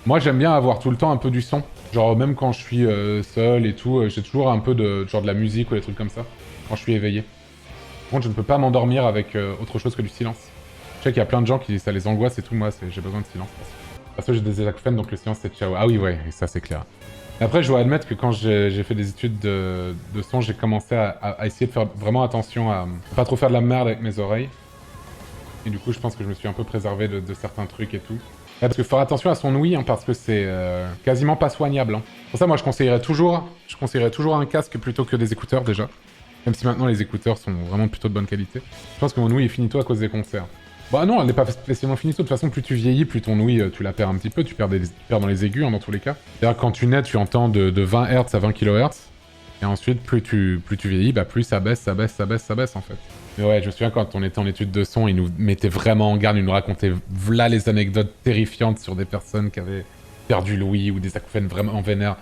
Moi, j'aime bien avoir tout le temps un peu du son. Genre, même quand je suis seul et tout, j'ai toujours un peu de genre de la musique ou des trucs comme ça. Quand je suis éveillé. Par contre, je ne peux pas m'endormir avec autre chose que du silence. Je sais qu'il y a plein de gens qui ça les angoisse et tout. Moi, j'ai besoin de silence. Parce que j'ai des acouphènes, donc le silence, c'est ciao. Ah oui, ouais, et ça, c'est clair. Après, je dois admettre que quand j'ai fait des études de son, j'ai commencé à essayer de faire vraiment attention à pas trop faire de la merde avec mes oreilles. Et du coup, je pense que je me suis un peu préservé de certains trucs et tout. Ouais, parce que faire attention à son ouïe, hein, parce que c'est quasiment pas soignable. Hein. Pour ça, moi, je conseillerais toujours un casque plutôt que des écouteurs déjà. Même si maintenant les écouteurs sont vraiment plutôt de bonne qualité. Je pense que mon ouïe est finito à cause des concerts. Bah non, elle n'est pas spécialement finito. De toute façon, plus tu vieillis, plus ton ouïe, tu la perds un petit peu. Tu perds dans les aigus, hein, dans tous les cas. C'est-à-dire quand tu nais, tu entends de 20 Hz à 20 kHz. Et ensuite, plus tu vieillis, bah plus ça baisse, ça baisse, ça baisse, ça baisse en fait. Mais ouais, je me souviens quand on était en études de son, ils nous mettaient vraiment en garde, ils nous racontaient v'là les anecdotes terrifiantes sur des personnes qui avaient perdu l'ouïe ou des acouphènes vraiment vénères.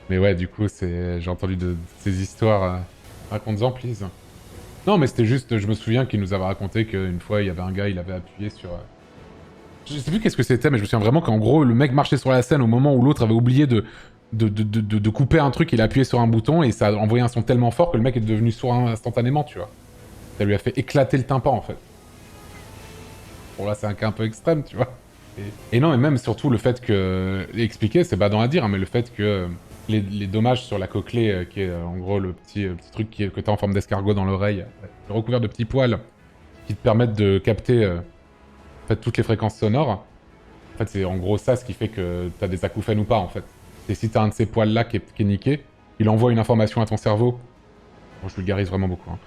Mais ouais, du coup, j'ai entendu de ces histoires. Raconte-en, please. Non, mais c'était juste, je me souviens qu'il nous avait raconté qu'une fois, il y avait un gars, il avait appuyé sur... Je sais plus qu'est-ce que c'était, mais je me souviens vraiment qu'en gros, le mec marchait sur la scène au moment où l'autre avait oublié de couper un truc, il a appuyé sur un bouton et ça a envoyé un son tellement fort que le mec est devenu sourd instantanément, tu vois. Ça lui a fait éclater le tympan, en fait. Bon, là, c'est un cas un peu extrême, tu vois. Et non, mais même surtout le fait que... Expliquer, c'est badant à dire, hein, mais le fait que les dommages sur la cochlée, qui est en gros le petit truc que t'as en forme d'escargot dans l'oreille, recouvert de petits poils, qui te permettent de capter en fait, toutes les fréquences sonores. En fait, c'est en gros ça ce qui fait que t'as des acouphènes ou pas, en fait. Et si t'as un de ces poils-là qui est niqué, il envoie une information à ton cerveau. Bon, je vulgarise vraiment beaucoup, hein.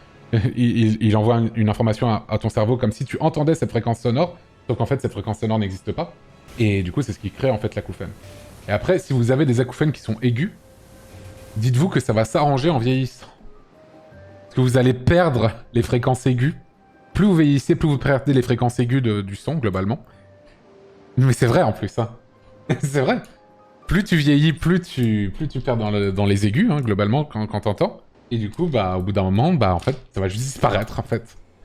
Il envoie une information à ton cerveau comme si tu entendais cette fréquence sonore, sauf qu'en fait cette fréquence sonore n'existe pas. Et du coup c'est ce qui crée en fait l'acouphène. Et après, si vous avez des acouphènes qui sont aigus, dites-vous que ça va s'arranger en vieillissant. Parce que vous allez perdre les fréquences aiguës. Plus vous vieillissez, plus vous perdez les fréquences aiguës du son globalement. Mais c'est vrai en plus, hein. C'est vrai. Plus tu vieillis, plus tu perds dans les aigus, hein, globalement, quand t'entends. Et du coup, bah, au bout d'un moment, bah, en fait, ça va juste disparaître, en fait.